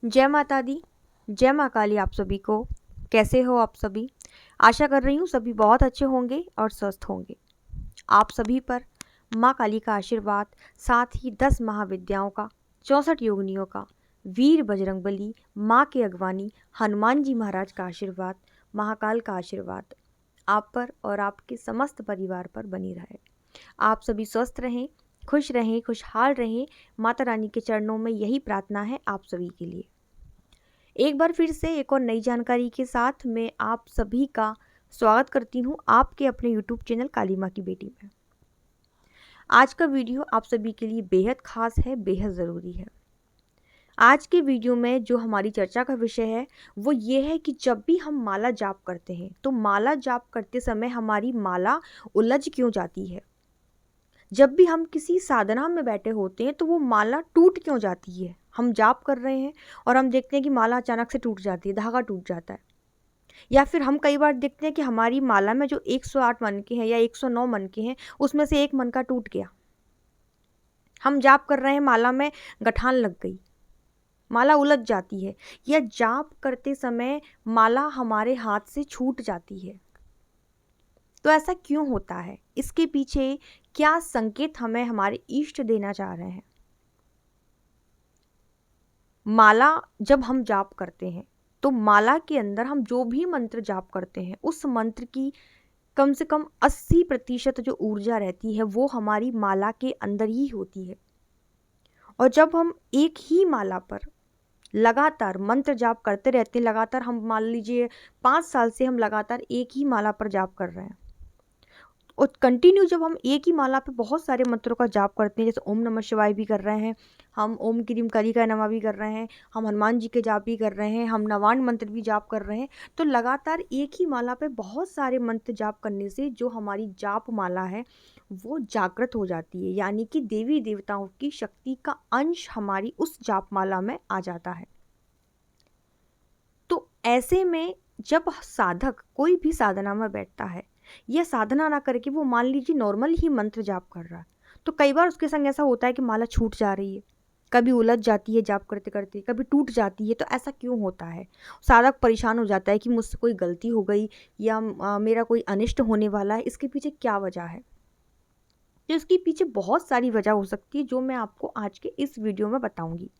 जय माता दी, जय माँ काली। आप सभी को कैसे हो आप सभी? आशा कर रही हूँ सभी बहुत अच्छे होंगे और स्वस्थ होंगे। आप सभी पर माँ काली का आशीर्वाद, साथ ही 10 महाविद्याओं का, 64 योगिनियों का, वीर बजरंगबली, माँ की अगवानी, हनुमान जी महाराज का आशीर्वाद, महाकाल का आशीर्वाद आप पर और आपके समस्त परिवार पर बनी रहे। आप सभी स्वस्थ रहें, खुश रहें, खुशहाल रहें। माता रानी के चरणों में यही प्रार्थना है आप सभी के लिए। एक बार फिर से एक और नई जानकारी के साथ मैं आप सभी का स्वागत करती हूँ आपके अपने YouTube चैनल काली माँ की बेटी में। आज का वीडियो आप सभी के लिए बेहद खास है, बेहद ज़रूरी है। आज के वीडियो में जो हमारी चर्चा का विषय है वो ये है कि जब भी हम माला जाप करते हैं तो माला जाप करते समय हमारी माला उलझ क्यों जाती है। जब भी हम किसी साधना में बैठे होते हैं तो वो माला टूट क्यों जाती है। हम जाप कर रहे हैं और हम देखते हैं कि माला अचानक से टूट जाती है, धागा टूट जाता है। या फिर हम कई बार देखते हैं कि हमारी माला में जो 108 मन के हैं या 109 मन के हैं उसमें से एक मन का टूट गया। हम जाप कर रहे हैं, माला में गठान लग गई, माला उलझ जाती है, या जाप करते समय माला हमारे हाथ से छूट जाती है। तो ऐसा क्यों होता है? इसके पीछे क्या संकेत हमें हमारे इष्ट देना चाह रहे हैं? माला जब हम जाप करते हैं तो माला के अंदर हम जो भी मंत्र जाप करते हैं उस मंत्र की कम से कम 80% जो ऊर्जा रहती है वो हमारी माला के अंदर ही होती है। और जब हम एक ही माला पर लगातार मंत्र जाप करते रहते हैं, लगातार हम मान लीजिए 5 साल से हम लगातार एक ही माला पर जाप कर रहे हैं और कंटिन्यू जब हम एक ही माला पे बहुत सारे मंत्रों का जाप करते हैं, जैसे ओम नमः शिवाय भी कर रहे हैं, हम ओम क्रीम कालिकाय नमः भी कर रहे हैं, हम हनुमान जी के जाप भी कर रहे हैं, हम नवान मंत्र भी जाप कर रहे हैं, तो लगातार एक ही माला पे बहुत सारे मंत्र जाप करने से जो हमारी जाप माला है वो जागृत हो जाती है, यानी कि देवी देवताओं की शक्ति का अंश हमारी उस जाप माला में आ जाता है। तो ऐसे में जब साधक कोई भी साधना में बैठता है या साधना ना करके वो मान लीजिए नॉर्मल ही मंत्र जाप कर रहा है, तो कई बार उसके संग ऐसा होता है कि माला छूट जा रही है, कभी उलझ जाती है जाप करते करते, कभी टूट जाती है। तो ऐसा क्यों होता है? साधक परेशान हो जाता है कि मुझसे कोई गलती हो गई या मेरा कोई अनिष्ट होने वाला है। इसके पीछे क्या वजह है? तो इसके पीछे बहुत सारी वजह हो सकती है जो मैं आपको आज के इस वीडियो में बताऊंगी।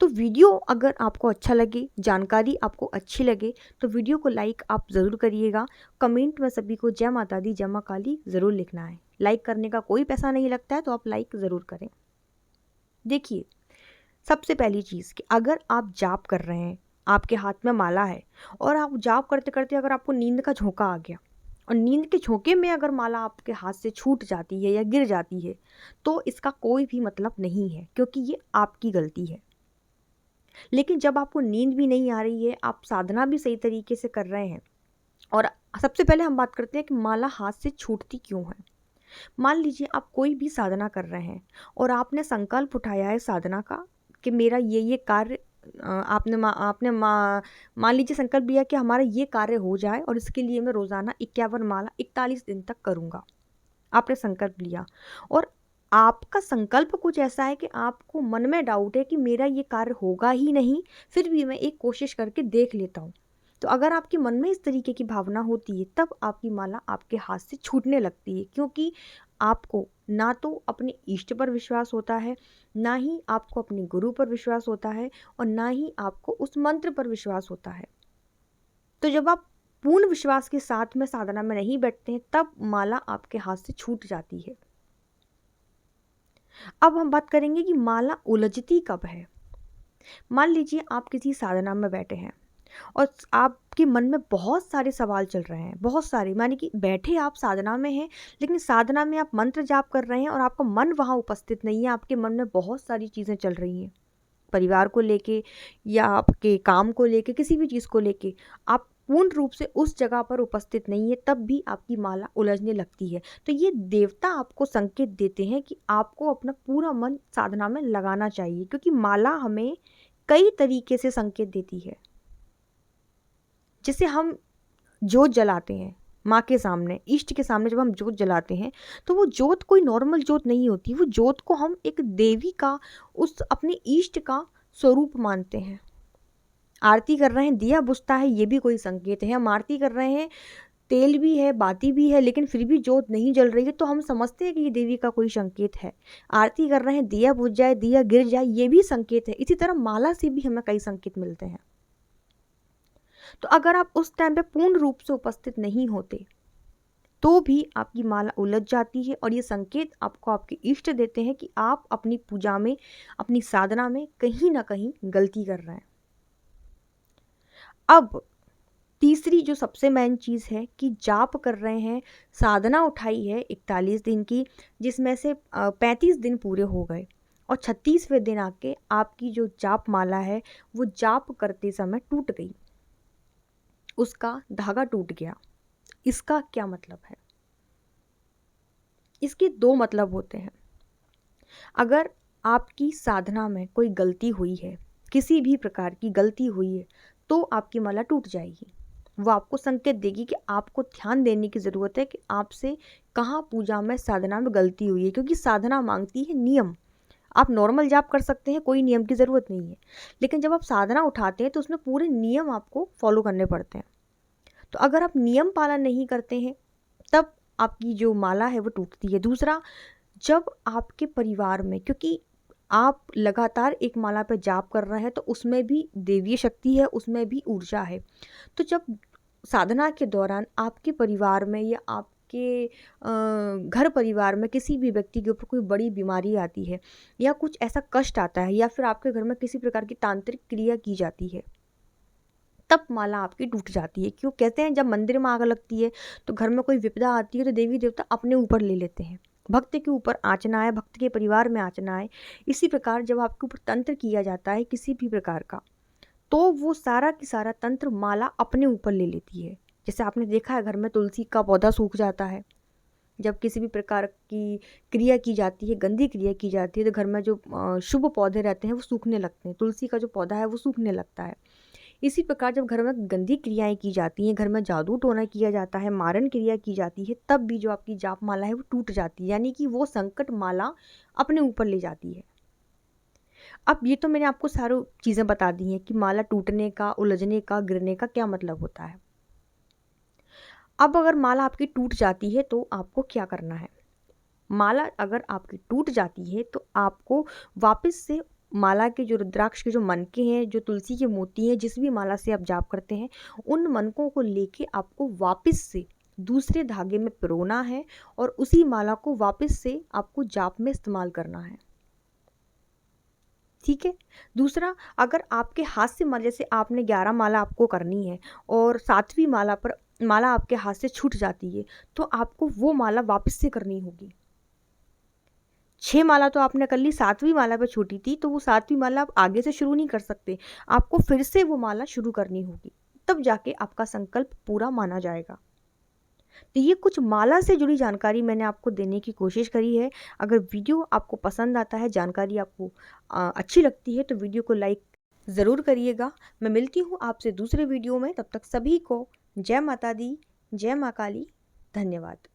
तो वीडियो अगर आपको अच्छा लगे, जानकारी आपको अच्छी लगे तो वीडियो को लाइक आप ज़रूर करिएगा। कमेंट में सभी को जय माता दी, जय माँ काली ज़रूर लिखना है। लाइक करने का कोई पैसा नहीं लगता है तो आप लाइक ज़रूर करें। देखिए, सबसे पहली चीज़ कि अगर आप जाप कर रहे हैं, आपके हाथ में माला है और आप जाप करते करते अगर आपको नींद का झोंका आ गया और नींद के झोंके में अगर माला आपके हाथ से छूट जाती है या गिर जाती है तो इसका कोई भी मतलब नहीं है, क्योंकि ये आपकी गलती है। लेकिन जब आपको नींद भी नहीं आ रही है, आप साधना भी सही तरीके से कर रहे हैं, और सबसे पहले हम बात करते हैं कि माला हाथ से छूटती क्यों है। मान लीजिए आप कोई भी साधना कर रहे हैं और आपने संकल्प उठाया है साधना का कि मेरा ये कार्य आपने मान लीजिए संकल्प लिया कि हमारा ये कार्य हो जाए और इसके लिए मैं रोज़ाना 51 माला 41 दिन तक करूँगा। आपने संकल्प लिया और आपका संकल्प कुछ ऐसा है कि आपको मन में डाउट है कि मेरा ये कार्य होगा ही नहीं, फिर भी मैं एक कोशिश करके देख लेता हूँ। तो अगर आपके मन में इस तरीके की भावना होती है तब आपकी माला आपके हाथ से छूटने लगती है, क्योंकि आपको ना तो अपने इष्ट पर विश्वास होता है, ना ही आपको अपने गुरु पर विश्वास होता है, और ना ही आपको उस मंत्र पर विश्वास होता है। तो जब आप पूर्ण विश्वास के साथ में साधना में नहीं बैठते हैं तब माला आपके हाथ से छूट जाती है। अब हम बात करेंगे कि माला उलझती कब है। मान लीजिए आप किसी साधना में बैठे हैं और आपके मन में बहुत सारे सवाल चल रहे हैं, बहुत सारे, माने कि बैठे आप साधना में हैं लेकिन साधना में आप मंत्र जाप कर रहे हैं और आपका मन वहाँ उपस्थित नहीं है। आपके मन में बहुत सारी चीज़ें चल रही हैं, परिवार को लेके या आपके काम को लेके, किसी भी चीज़ को लेके आप पूर्ण रूप से उस जगह पर उपस्थित नहीं है, तब भी आपकी माला उलझने लगती है। तो ये देवता आपको संकेत देते हैं कि आपको अपना पूरा मन साधना में लगाना चाहिए, क्योंकि माला हमें कई तरीके से संकेत देती है। जैसे हम जोत जलाते हैं माँ के सामने, इष्ट के सामने, जब हम जोत जलाते हैं तो वो जोत कोई नॉर्मल जोत नहीं होती, वो जोत को हम एक देवी का, उस अपने इष्ट का स्वरूप मानते हैं। आरती कर रहे हैं, दिया बुझता है, ये भी कोई संकेत है। हम आरती कर रहे हैं, तेल भी है, बाती भी है, लेकिन फिर भी जोत नहीं जल रही है, तो हम समझते हैं कि ये देवी का कोई संकेत है। आरती कर रहे हैं, दिया बुझ जाए, दिया गिर जाए, ये भी संकेत है। इसी तरह माला से भी हमें कई संकेत मिलते हैं। तो अगर आप उस टाइम पे पूर्ण रूप से उपस्थित नहीं होते तो भी आपकी माला उलझ जाती है, और ये संकेत आपको आपके इष्ट देते हैं कि आप अपनी पूजा में, अपनी साधना में कहीं ना कहीं गलती कर रहे हैं। अब तीसरी जो सबसे मेन चीज़ है कि जाप कर रहे हैं, साधना उठाई है 41 दिन की, जिसमें से 35 दिन पूरे हो गए, और 36वें दिन आके आपकी जो जाप माला है वो जाप करते समय टूट गई, उसका धागा टूट गया। इसका क्या मतलब है? इसके दो मतलब होते हैं। अगर आपकी साधना में कोई गलती हुई है, किसी भी प्रकार की गलती हुई है, तो आपकी माला टूट जाएगी। वो आपको संकेत देगी कि आपको ध्यान देने की ज़रूरत है कि आपसे कहाँ पूजा में, साधना में गलती हुई है, क्योंकि साधना मांगती है नियम। आप नॉर्मल जाप कर सकते हैं, कोई नियम की ज़रूरत नहीं है, लेकिन जब आप साधना उठाते हैं तो उसमें पूरे नियम आपको फॉलो करने पड़ते हैं। तो अगर आप नियम पालन नहीं करते हैं तब आपकी जो माला है वो टूटती है। दूसरा, जब आपके परिवार में, क्योंकि आप लगातार एक माला पे जाप कर रहे हैं तो उसमें भी देवीय शक्ति है, उसमें भी ऊर्जा है। तो जब साधना के दौरान आपके परिवार में या आपके घर परिवार में किसी भी व्यक्ति के ऊपर कोई बड़ी बीमारी आती है, या कुछ ऐसा कष्ट आता है, या फिर आपके घर में किसी प्रकार की तांत्रिक क्रिया की जाती है, तब माला आपकी टूट जाती है। क्यों कहते हैं, जब मंदिर में आग लगती है तो घर में कोई विपदा आती है तो देवी देवता अपने ऊपर ले लेते हैं। भक्त के ऊपर आँच ना आए, भक्त के परिवार में आँच ना आए। इसी प्रकार जब आपके ऊपर तंत्र किया जाता है किसी भी प्रकार का, तो वो सारा की सारा तंत्र माला अपने ऊपर ले लेती है। जैसे आपने देखा है, घर में तुलसी का पौधा सूख जाता है, जब किसी भी प्रकार की क्रिया की जाती है, गंदी क्रिया की जाती है, तो घर में जो शुभ पौधे रहते हैं वो सूखने लगते हैं। तुलसी का जो पौधा है वो सूखने लगता है। इसी प्रकार जब घर में गंदी क्रियाएं की जाती हैं, घर में जादू टोना किया जाता है, मारन क्रिया की जाती है, तब भी जो आपकी जाप माला है वो टूट जाती है, यानी कि वो संकट माला अपने ऊपर ले जाती है। अब ये तो मैंने आपको सारी चीज़ें बता दी हैं कि माला टूटने का, उलझने का, गिरने का क्या मतलब होता है। अब अगर माला आपकी टूट जाती है तो आपको क्या करना है? माला अगर आपकी टूट जाती है तो आपको वापस से माला के जो रुद्राक्ष के जो मनके हैं, जो तुलसी के मोती हैं, जिस भी माला से आप जाप करते हैं, उन मनकों को लेके आपको वापस से दूसरे धागे में पिरोना है, और उसी माला को वापस से आपको जाप में इस्तेमाल करना है। ठीक है। दूसरा, अगर आपके हाथ से माला, जैसे आपने 11 माला आपको करनी है और 7वीं माला पर माला आपके हाथ से छूट जाती है, तो आपको वो माला वापस से करनी होगी। 6 माला तो आपने कर ली, 7वीं माला पे छूटी थी, तो वो 7वीं माला आप आगे से शुरू नहीं कर सकते, आपको फिर से वो माला शुरू करनी होगी, तब जाके आपका संकल्प पूरा माना जाएगा। तो ये कुछ माला से जुड़ी जानकारी मैंने आपको देने की कोशिश करी है। अगर वीडियो आपको पसंद आता है, जानकारी आपको अच्छी लगती है, तो वीडियो को लाइक ज़रूर करिएगा। मैं मिलती हूँ आपसे दूसरे वीडियो में, तब तक सभी को जय माता दी, जय माँ काली, धन्यवाद।